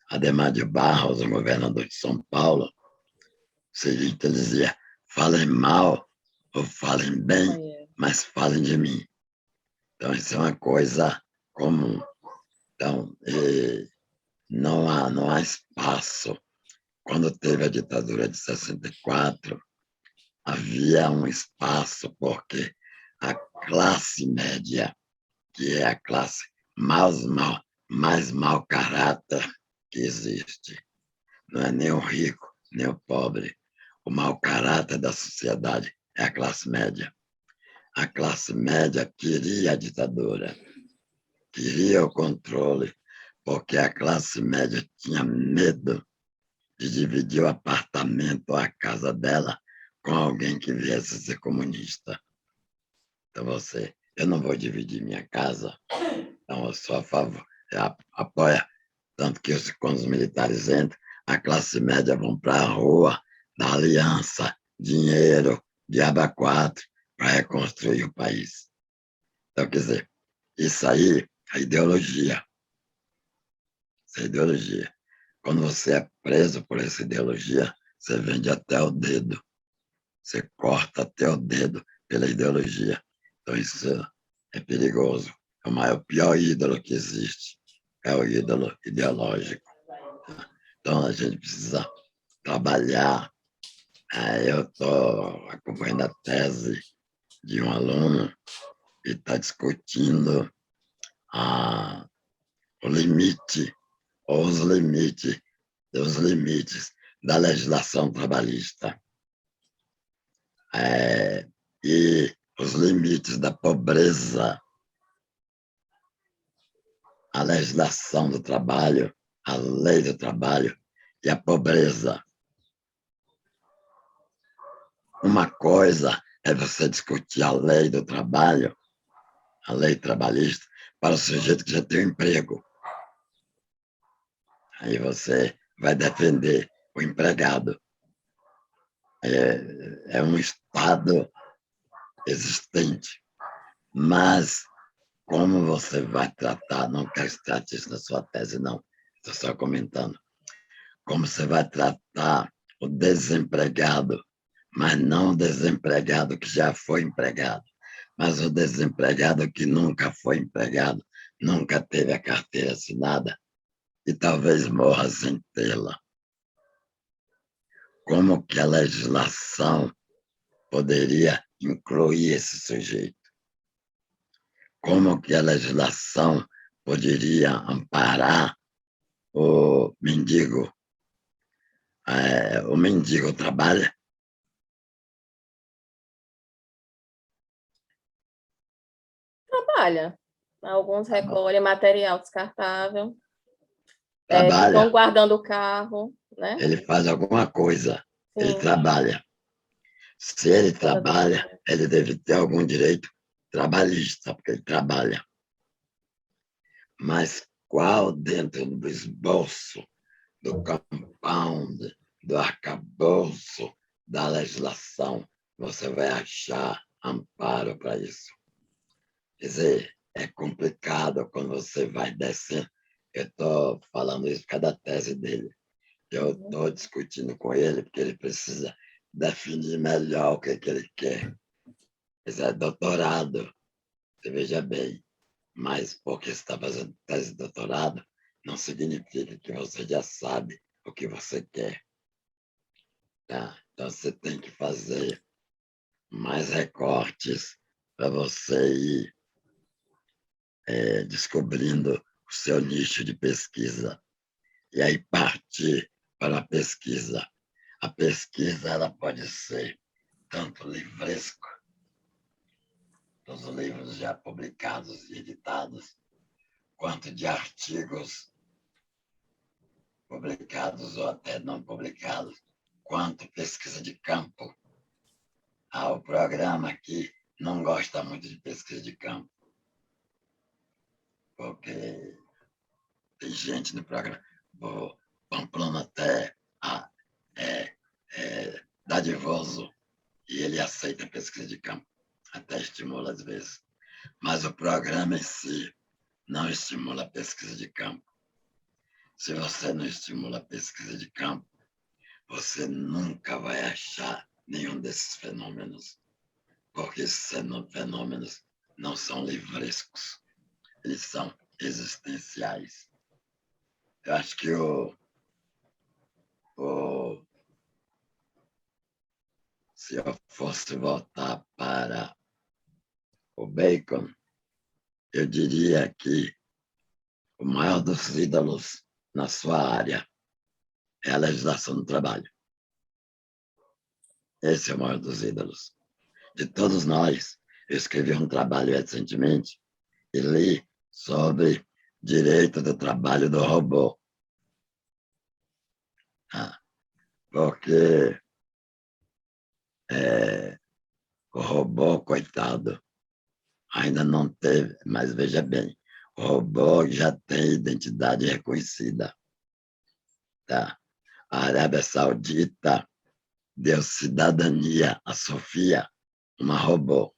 Adhemar de Barros, o governador de São Paulo, o seguinte, ele dizia, falem mal ou falem bem, mas falem de mim. Então, isso é uma coisa comum. Então, não há espaço. Quando teve a ditadura de 64, havia um espaço porque a classe média, que é a classe mais mau caráter que existe, não é nem o rico, nem o pobre. O mau caráter da sociedade é a classe média. A classe média queria a ditadura, queria o controle, porque a classe média tinha medo de dividir o apartamento ou a casa dela com alguém que viesse ser comunista. Então, eu não vou dividir minha casa, então eu sou a favor, apoia, tanto que quando os militares entram, a classe média vão para a rua, dar aliança, dinheiro, diabo 4, para reconstruir o país. Então, quer dizer, isso aí é ideologia. Isso é ideologia. Quando você é preso por essa ideologia, você vende até o dedo. Você corta até o dedo pela ideologia. Então, isso é perigoso. É o pior ídolo que existe. É o ídolo ideológico. Então, a gente precisa trabalhar. Eu estou acompanhando a tese de um aluno que está discutindo o limite, ou os limites da legislação trabalhista. E os limites da pobreza, a legislação do trabalho, a lei do trabalho e a pobreza. Uma coisa é você discutir a lei do trabalho, a lei trabalhista, para o sujeito que já tem um emprego. Aí você vai defender o empregado. É um Estado existente. Mas como você vai tratar, não quero que trate isso na sua tese, não, estou só comentando, como você vai tratar o desempregado, mas não o desempregado que já foi empregado, mas o desempregado que nunca foi empregado, nunca teve a carteira assinada e talvez morra sem tê-la. Como que a legislação poderia incluir esse sujeito? Como que a legislação poderia amparar o mendigo? O mendigo trabalha? Trabalha. Alguns recolhem material descartável, ficam Trabalha. guardando o carro, né? Ele faz alguma coisa. Ele Sim. trabalha. Se ele trabalha, ele deve ter algum direito trabalhista, porque ele trabalha. Mas qual dentro do esboço, do compound, do arcabouço da legislação você vai achar amparo para isso? Quer dizer, é complicado quando você vai descendo. Eu estou falando isso por causa da tese dele. Eu estou discutindo com ele porque ele precisa definir melhor o que ele quer. Isso é doutorado, você veja bem. Mas porque você está fazendo tese de doutorado, não significa que você já sabe o que você quer. Tá? Então você tem que fazer mais recortes para você ir descobrindo o seu nicho de pesquisa. E aí partir para a pesquisa. A pesquisa ela pode ser tanto livresco, dos livros já publicados e editados, quanto de artigos publicados ou até não publicados, quanto pesquisa de campo. O programa aqui não gosta muito de pesquisa de campo, porque tem gente no programa, o Pamplona até dadivoso, e ele aceita pesquisa de campo, até estimula às vezes. Mas o programa em si não estimula a pesquisa de campo. Se você não estimula a pesquisa de campo, você nunca vai achar nenhum desses fenômenos, porque esses fenômenos não são livrescos, eles são existenciais. Eu acho que se eu fosse voltar para o Bacon, eu diria que o maior dos ídolos na sua área é a legislação do trabalho. Esse é o maior dos ídolos. De todos nós, eu escrevi um trabalho recentemente e li sobre direito do trabalho do robô. Porque o robô, coitado, ainda não teve, mas veja bem, o robô já tem identidade reconhecida. Tá? A Arábia Saudita deu cidadania a Sofia, uma robô.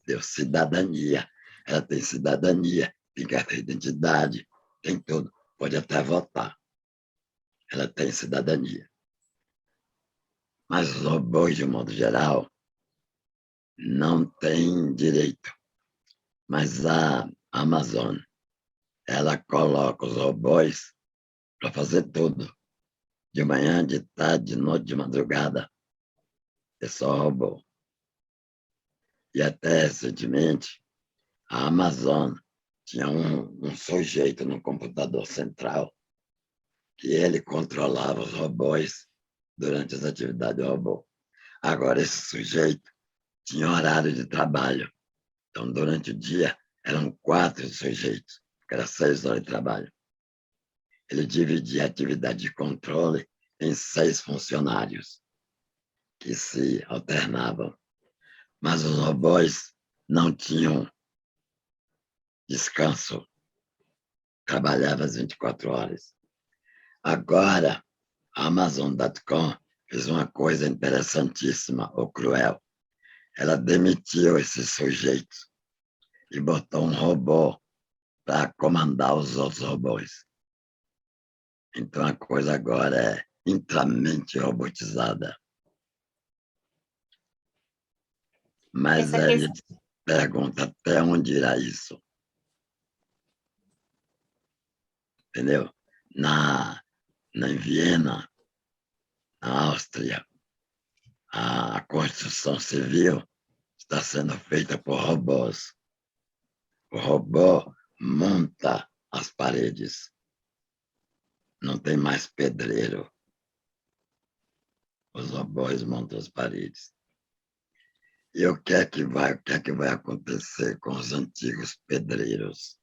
Deu cidadania. Ela tem cidadania, tem carteira de identidade, tem tudo. Pode até votar. Ela tem cidadania. Mas os robôs, de um modo geral, não têm direito. Mas a Amazon, ela coloca os robôs para fazer tudo. De manhã, de tarde, de noite, de madrugada. É só robô. E até recentemente, a Amazon tinha um sujeito no computador central que ele controlava os robôs durante as atividades do robô. Agora, esse sujeito tinha horário de trabalho. Então, durante o dia, eram 4 sujeitos, que era 6 horas de trabalho. Ele dividia a atividade de controle em 6 funcionários, que se alternavam. Mas os robôs não tinham descanso, trabalhavam as 24 horas. Agora, a Amazon.com fez uma coisa interessantíssima, ou cruel. Ela demitiu esses sujeitos e botou um robô para comandar os outros robôs. Então a coisa agora é inteiramente robotizada. Mas Essa aí questão, pergunta até onde irá isso, entendeu? Em Viena, na Áustria, a construção civil está sendo feita por robôs. O robô monta as paredes. Não tem mais pedreiro. Os robôs montam as paredes. E o que é que vai acontecer com os antigos pedreiros?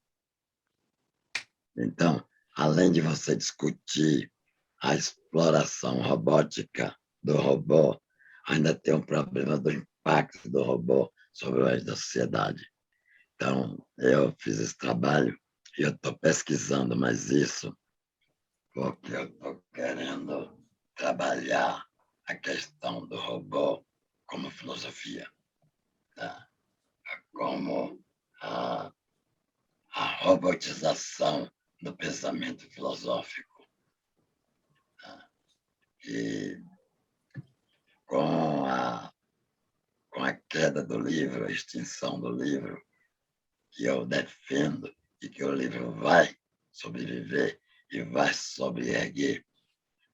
Então, além de você discutir a exploração robótica do robô, ainda tem um problema do impacto do robô sobre o resto da sociedade. Então, eu fiz esse trabalho e eu estou pesquisando mais isso, porque eu estou querendo trabalhar a questão do robô como filosofia, tá? Como a robotização do pensamento filosófico. Tá? E com a queda do livro, a extinção do livro, que eu defendo e que o livro vai sobreviver e vai sobreerguer,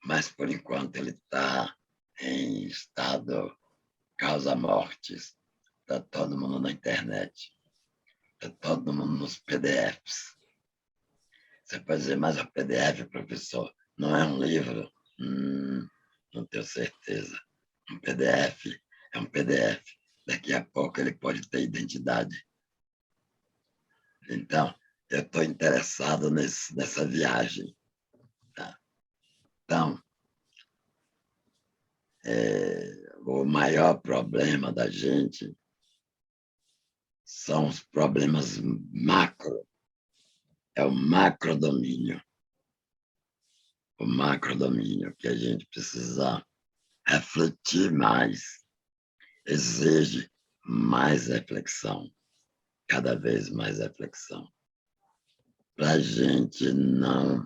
mas por enquanto ele está em estado causa-mortes. Está todo mundo na internet, está todo mundo nos PDFs. Você pode dizer, mas o PDF, professor, não é um livro? Não tenho certeza. Um PDF é um PDF. Daqui a pouco ele pode ter identidade. Então, eu estou interessado nessa viagem. Tá? Então, o maior problema da gente são os problemas macro, é o macrodomínio. O macrodomínio que a gente precisa refletir mais, exige mais reflexão, cada vez mais reflexão. Para a gente não...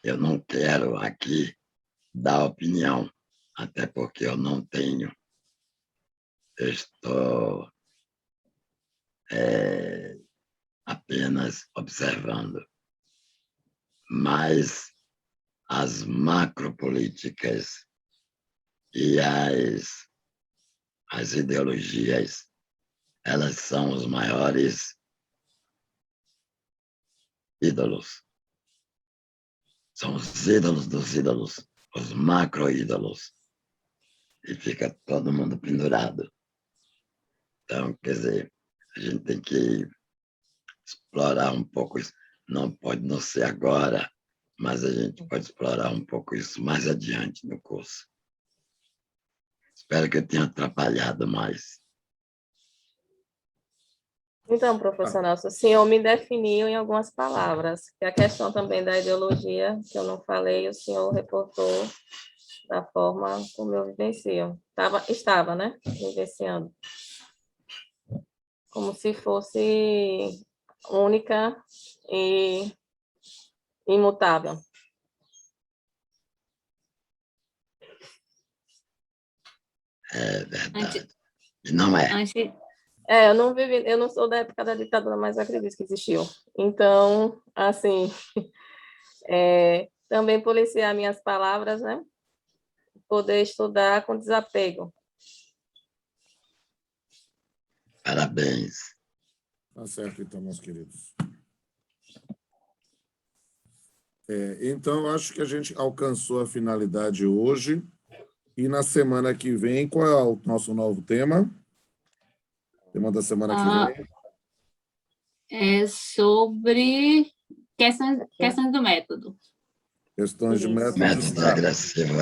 Eu não quero aqui dar opinião, até porque eu não tenho. Eu estou apenas observando. Mas as macropolíticas e as ideologias, elas são os maiores ídolos. São os ídolos dos ídolos, os macro-ídolos. E fica todo mundo pendurado. Então, quer dizer, a gente tem que explorar um pouco isso. Não pode não ser agora, mas a gente pode explorar um pouco isso mais adiante no curso. Espero que eu tenha atrapalhado mais. Então, professor Nelson, o senhor me definiu em algumas palavras, que a questão também da ideologia, que eu não falei, o senhor reportou da forma como eu vivencio. Estava, né? Vivenciando. Como se fosse única e imutável. É verdade. E não é. Eu não sou da época da ditadura, mas acredito que existiu. Então, assim, também policiar minhas palavras, né? Poder estudar com desapego. Parabéns. Tá certo, então, meus queridos. Então, acho que a gente alcançou a finalidade hoje. E na semana que vem, qual é o nosso novo tema? Tema da semana que vem? É sobre questões do método. Questões de Isso. método. Método progressivo,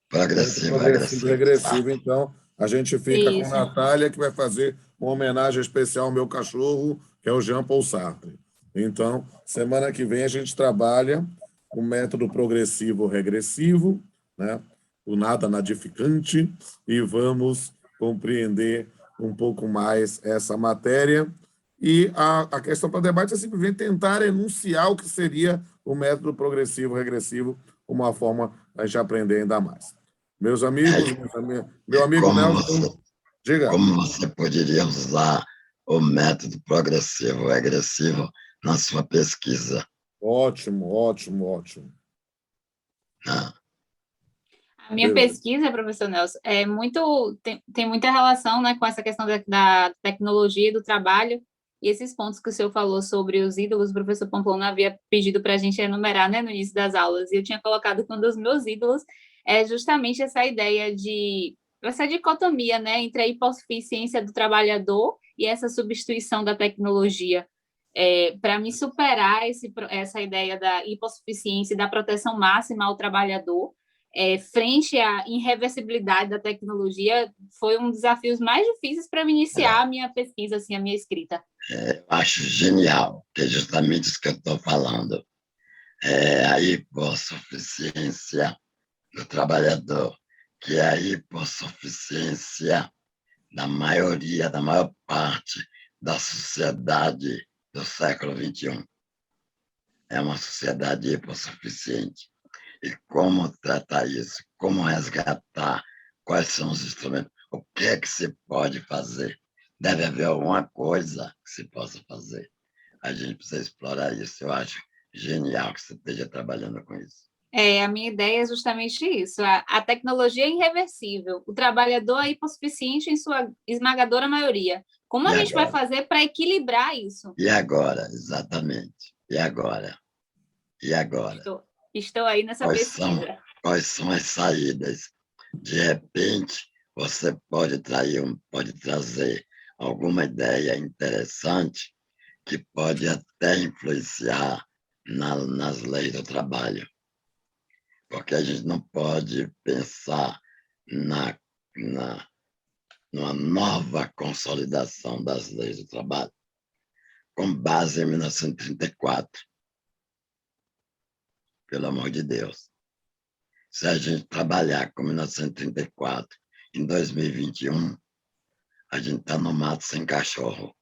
Progressivo e regressivo. Então, a gente fica com Isso. Natália, que vai fazer uma homenagem especial ao meu cachorro, que é o Jean-Paul Sartre. Então, semana que vem a gente trabalha o método progressivo regressivo, né? O nada nadificante, e vamos compreender um pouco mais essa matéria. E a questão para debate é simplesmente tentar enunciar o que seria o método progressivo regressivo, uma forma a gente aprender ainda mais. Meus amigos, meu amigo Nelson, diga. Como você poderia usar o método progressivo regressivo na sua pesquisa? Ótimo, ótimo, ótimo. Né? A minha pesquisa, professor Nelson, tem muita relação, né, com essa questão da tecnologia e do trabalho, e esses pontos que o senhor falou sobre os ídolos, o professor Pamplona havia pedido para a gente enumerar, né, no início das aulas, e eu tinha colocado que um dos meus ídolos é justamente essa ideia essa dicotomia, né, entre a hipossuficiência do trabalhador e essa substituição da tecnologia. Para me superar essa ideia da hipossuficiência e da proteção máxima ao trabalhador, frente à irreversibilidade da tecnologia, foi um dos desafios mais difíceis para me iniciar a minha pesquisa, assim, a minha escrita. Eu acho genial, que é justamente isso que eu estou falando. A hipossuficiência do trabalhador, que é a hipossuficiência da maioria, da maior parte da sociedade do século XXI. É uma sociedade hipossuficiente. E como tratar isso? Como resgatar? Quais são os instrumentos? O que é que se pode fazer? Deve haver alguma coisa que se possa fazer. A gente precisa explorar isso. Eu acho genial que você esteja trabalhando com isso. A minha ideia é justamente isso. A tecnologia é irreversível. O trabalhador é hipossuficiente em sua esmagadora maioria. Como a gente vai fazer para equilibrar isso? E agora, exatamente. E agora? E agora? Estou aí nessa pesquisa. Quais são as saídas? De repente, você pode trazer alguma ideia interessante que pode até influenciar nas leis do trabalho. Porque a gente não pode pensar na numa nova consolidação das leis do trabalho, com base em 1934. Pelo amor de Deus. Se a gente trabalhar com 1934 em 2021, a gente está no mato sem cachorro.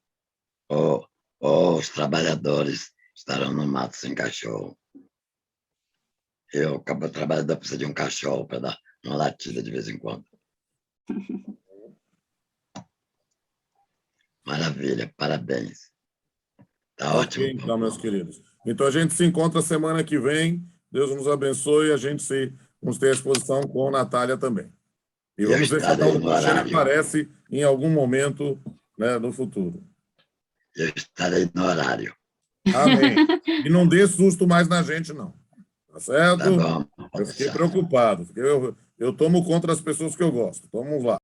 Ou os trabalhadores estarão no mato sem cachorro. O trabalhador precisa de um cachorro para dar uma latida de vez em quando. Maravilha, parabéns. Está ótimo. Então, meus queridos. Então, a gente se encontra semana que vem. Deus nos abençoe. A gente vamos ter a exposição com a Natália também. E vamos ver se a tal do Cristiane aparece em algum momento, né, no futuro. Eu estarei no horário. Amém. E não dê susto mais na gente, não. Tá certo? Tá bom. Eu fiquei preocupado. Eu tomo contra as pessoas que eu gosto. Vamos lá.